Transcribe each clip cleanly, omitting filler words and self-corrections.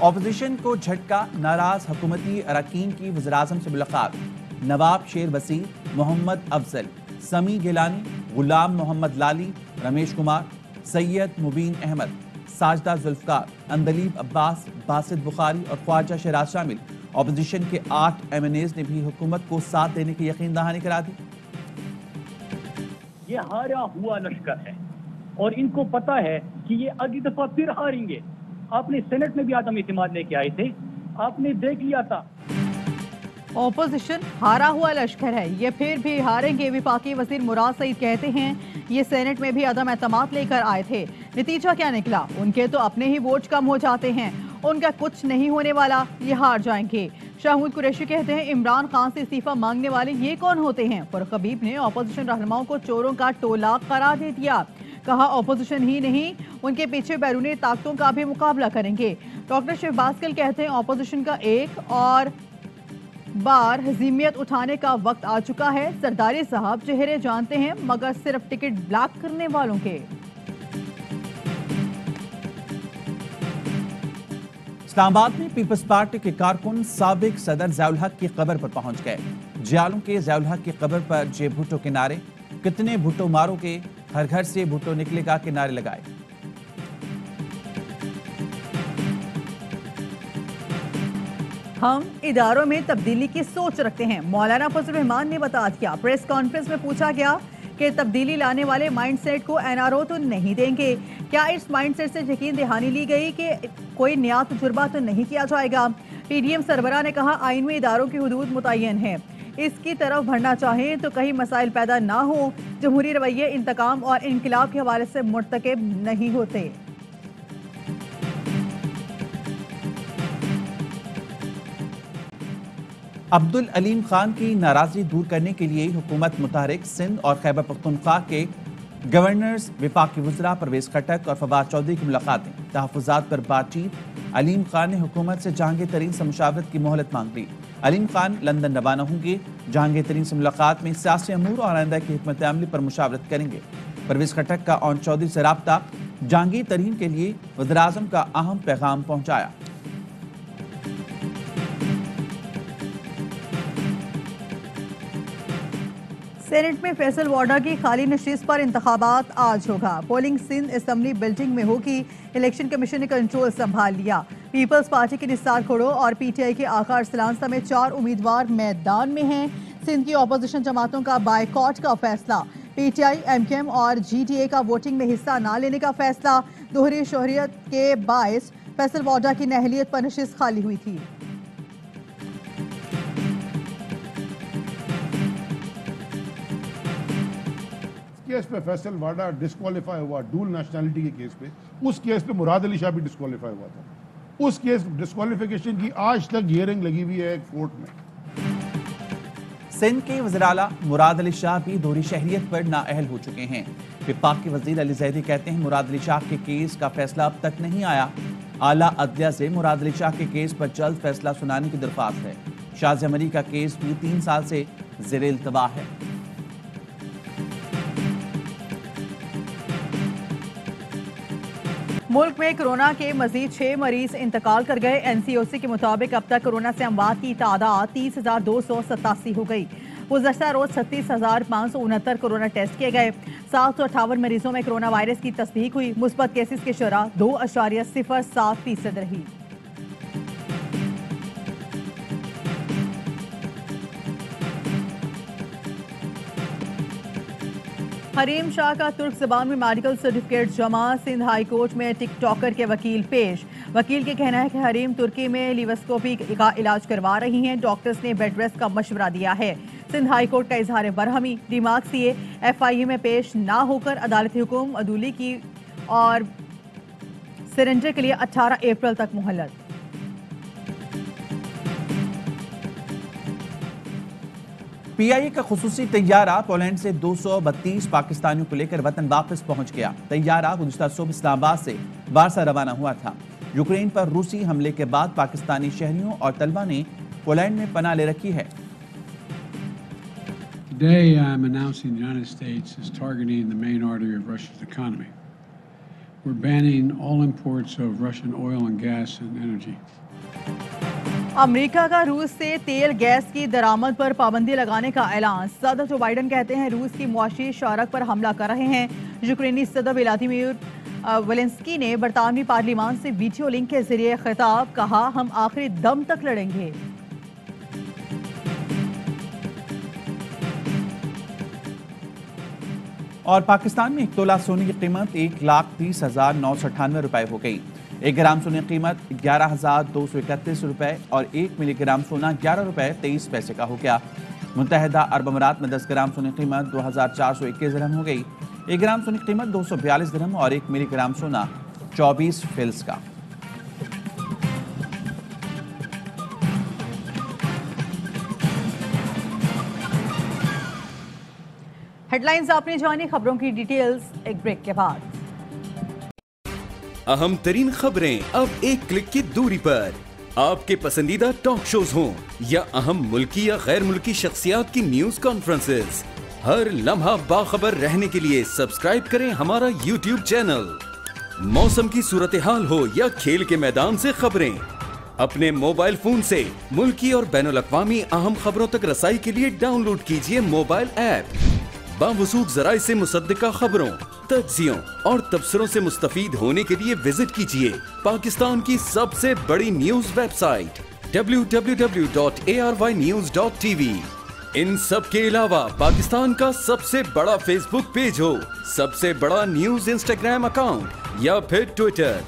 Opposition کو جھٹکا، ناراض حکومتی اراکین کی وزیراعظم سے ملاقات۔ نواب شیر وسیع، محمد افضل، سمیع گیلانی، غلام محمد لالی، رمیش کمار، سید مبین احمد، ساجدہ ذوالفقار، اندلیب عباس، باسط بخاری اور خواجہ شیراز شامل اپوزیشن کے 8 ایم این ایز نے بھی حکومت کو ساتھ دینے کی یقین دہانی کرا دی۔ یہ ہارا ہوا لشکر ہے اور ان کو پتا ہے کہ یہ اگلی دفعہ پھر ہاریں گے۔ آپ نے سینٹ میں بھی عدم اعتماد لے کے آئے تھے، آپ نے دیکھ لیا تھا۔ اپوزیشن ہارا ہوا لشکر ہے، یہ پھر بھی ہاریں گے۔ وفاقی وزیر مراد سعید کہتے ہیں یہ سینٹ میں بھی عدم اعتماد لے کر آئے تھے، نتیجہ کیا نکلا؟ ان کے تو اپنے ہی ووٹ کم ہو جاتے ہیں، ان کا کچھ نہیں ہونے والا، یہ ہار جائیں گے۔ شاہمود قریشی کہتے ہیں عمران خان سے استعفیٰ مانگنے والے یہ کون ہوتے ہیں؟ فرق حبیب نے اپوزیشن رہنماؤں کو چوروں کا ٹولہ قرار دے دیا، کہا اپوزیشن ہی نہیں ان کے پیچھے بیرونی طاقتوں کا بھی مقابلہ کریں گے۔ ڈاکٹر شہباز گل کہتے ہیں اپوزیشن کا ایک اور بار ہزیمت اٹھانے کا وقت آ چکا ہے۔ زرداری صاحب چہرے جانتے ہیں مگر صرف ٹکٹ بلاک کرنے والوں کے۔ اسلام آباد میں پیپلز پارٹی کے کارکن سابق صدر ضیاء الحق کی قبر پر پہنچ گئے۔ جیالوں کے ضیاء الحق کی قبر پر جے بھٹو کے نعرے، کتنے بھٹو مارو کے، ہر گھر سے بھٹو نکلے گا کے نعرے لگائے۔ ہم اداروں میں تبدیلی کی سوچ رکھتے ہیں، مولانا فضل الرحمان نے بتا دیا۔ پریس کانفرنس میں پوچھا گیا کہ تبدیلی لانے والے مائنڈ سیٹ کو این آر او تو نہیں دیں گے؟ کیا اس مائنڈ سیٹ سے یقین دہانی لی گئی کہ کوئی نیا تجربہ تو نہیں کیا جائے گا؟ پی ڈی ایم سربراہ نے کہا آئین میں اداروں کی حدود متعین ہیں، اس کی طرف بڑھنا چاہیں تو کہیں مسائل پیدا نہ ہوں۔ جمہوری رویے انتقام اور انقلاب کے حوالے سے مرتکب نہیں ہوتے۔ عبدالعلیم خان کی ناراضی دور کرنے کے لیے حکومت متحرک سندھ اور خیبر پختونخوا کے گورنرز، وفاقی وزراء پرویز خٹک اور فواد چودھری کی ملاقاتیں، تحفظات پر بات چیت۔ علیم خان نے حکومت سے جہانگیر ترین سے مشاورت کی مہلت مانگ لی۔ علیم خان لندن روانہ ہوں گے، جہانگیر ترین سے ملاقات میں سیاسی امور اور آئندہ کی حکمت عملی پر مشاورت کریں گے۔ پرویز خٹک کا اون چودھری سے رابطہ، جہانگیر ترین کے لیے وزیراعظم کا اہم پیغام پہنچایا۔ سینٹ میں فیصل وارڈا کی خالی نشست پر انتخابات آج ہوگا۔ پولنگ سندھ اسمبلی بلڈنگ میں ہوگی۔ الیکشن کمیشن نے کنٹرول سنبھال لیا۔ پیپلز پارٹی کے نثار کھڑو اور پی ٹی آئی کے آقا ارسلان سمیت 4 امیدوار میدان میں ہیں۔ سندھ کی اپوزیشن جماعتوں کا بائیکاٹ کا فیصلہ، P T I, M Q M اور جی ڈی اے کا ووٹنگ میں حصہ نہ لینے کا فیصلہ۔ دوہری شہریت کے باعث فیصل وارڈا کی اہلیت پر نشست خالی ہوئی تھی۔ کیس پہ فیصل وارڈا ڈسکوالیفائی ہوا، ڈول نیشنلٹی کے کیس پہ، اس کیس پہ مراد علی شاہ بھی ڈسکوالیفائی ہوا تھا۔ اس کیس ڈسکوالیفیکیشن کی آج تک ہیئرنگ لگی ہوئی ہے کورٹ میں۔ سندھ کے وزیر اعلیٰ مراد علی شاہ بھی دوہری شہریت پر نااہل ہو چکے ہیں۔ وفاقی وزیر علی زیدی کہتے ہیں مراد علی شاہ کے کیس کا فیصلہ اب تک نہیں آیا۔ اعلیٰ عدلیہ سے مراد علی شاہ کے کیس پر جلد فیصلہ سنانے کی درخواست ہے۔ شازیہ مری کا کیس بھی 3 سال سے زیر التوا ہے۔ ملک میں کرونا کے مزید 6 مریض انتقال کر گئے۔ این سی او سی کے مطابق اب تک کرونا سے اموات کی تعداد 30,287 ہو گئی۔ گزشتہ روز 36,569 کرونا ٹیسٹ کیے گئے۔ 758 مریضوں میں کرونا وائرس کی تصدیق ہوئی۔ مثبت کیسز کی شرح 2.07% رہی۔ حریم شاہ کا ترک زبان میں میڈیکل سرٹیفکیٹ جمع۔ سندھ ہائی کورٹ میں ٹک ٹاکر کے وکیل پیش۔ وکیل کے کہنا ہے کہ حریم ترکی میں لیوسکوپی کا علاج کروا رہی ہیں، ڈاکٹرز نے بیڈ ریسٹ کا مشورہ دیا ہے۔ سندھ ہائی کورٹ کا اظہار برہمی، ریمارکس یہ ایف آئی اے میں پیش نہ ہو کر عدالتی حکم عدولی کی اور سرنڈر کے لیے 18 اپریل تک مہلت۔ پی آئی اے کا خصوصی طیارہ پولینڈ سے 232 پاکستانیوں کو لے کر وطن واپس پہنچ گیا۔ طیارہ گزشتہ صبح اسلام آباد سے وارسا روانہ ہوا تھا۔ یوکرین پر روسی حملے کے بعد پاکستانی شہریوں اور طلبہ نے پولینڈ میں پناہ لے رکھی ہے۔ Today I'm announcing the United States is targeting the main artery of Russia's economy. we're banning all imports of Russian oil and gas and energy. امریکہ کا روس سے تیل گیس کی درآمد پر پابندی لگانے کا اعلان. صدر جو بائیڈن کہتے ہیں روس کی معاشی شارک پر حملہ کر رہے ہیں. یوکرینی صدر ولادیمیر ویلنسکی نے برطانوی پارلیمان سے ویڈیو لنک کے ذریعے خطاب کہا ہم آخری دم تک لڑیں گے. اور پاکستان میں 1 تولہ سونے کی قیمت 1,30,998 روپے ہو گئی. 1 گرام سونے کی قیمت 11,231 روپے اور 1 ملی گرام سونا 11 روپے 23 پیسے کا ہو گیا. متحدہ عرب امارات میں 10 گرام سونے کی قیمت 2,421 درہم ہو گئی. 1 گرام سونے کی قیمت 242 درہم اور 1 ملی گرام سونا 24 فلس کا. ہیڈ لائنز آپ نے جانی, خبروں کی ڈیٹیلز ایک بریک کے بعد. اہم ترین خبریں اب ایک کلک کی دوری پر. آپ کے پسندیدہ ٹاک شوز ہوں یا اہم ملکی یا غیر ملکی شخصیات کی نیوز کانفرنسز, ہر لمحہ باخبر رہنے کے لیے سبسکرائب کریں ہمارا یوٹیوب چینل. موسم کی صورتحال ہو یا کھیل کے میدان سے خبریں, اپنے موبائل فون سے ملکی اور بین الاقوامی اہم خبروں تک رسائی کے لیے ڈاؤن لوڈ کیجیے موبائل ایپ. باوثوق ذرائع سے مصدقہ خبروں, تجزیوں اور تبصروں سے مستفید ہونے کے لیے وزٹ کیجیے پاکستان کی سب سے بڑی نیوز ویب سائٹ www.arYnews.tv. ان سب کے علاوہ پاکستان کا سب سے بڑا فیس بک پیج ہو, سب سے بڑا نیوز انسٹاگرام اکاؤنٹ یا پھر ٹویٹر,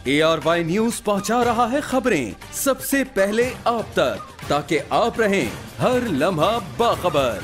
ARY نیوز پہنچا رہا ہے خبریں سب سے پہلے آپ تک, تاکہ آپ رہیں ہر لمحہ باخبر.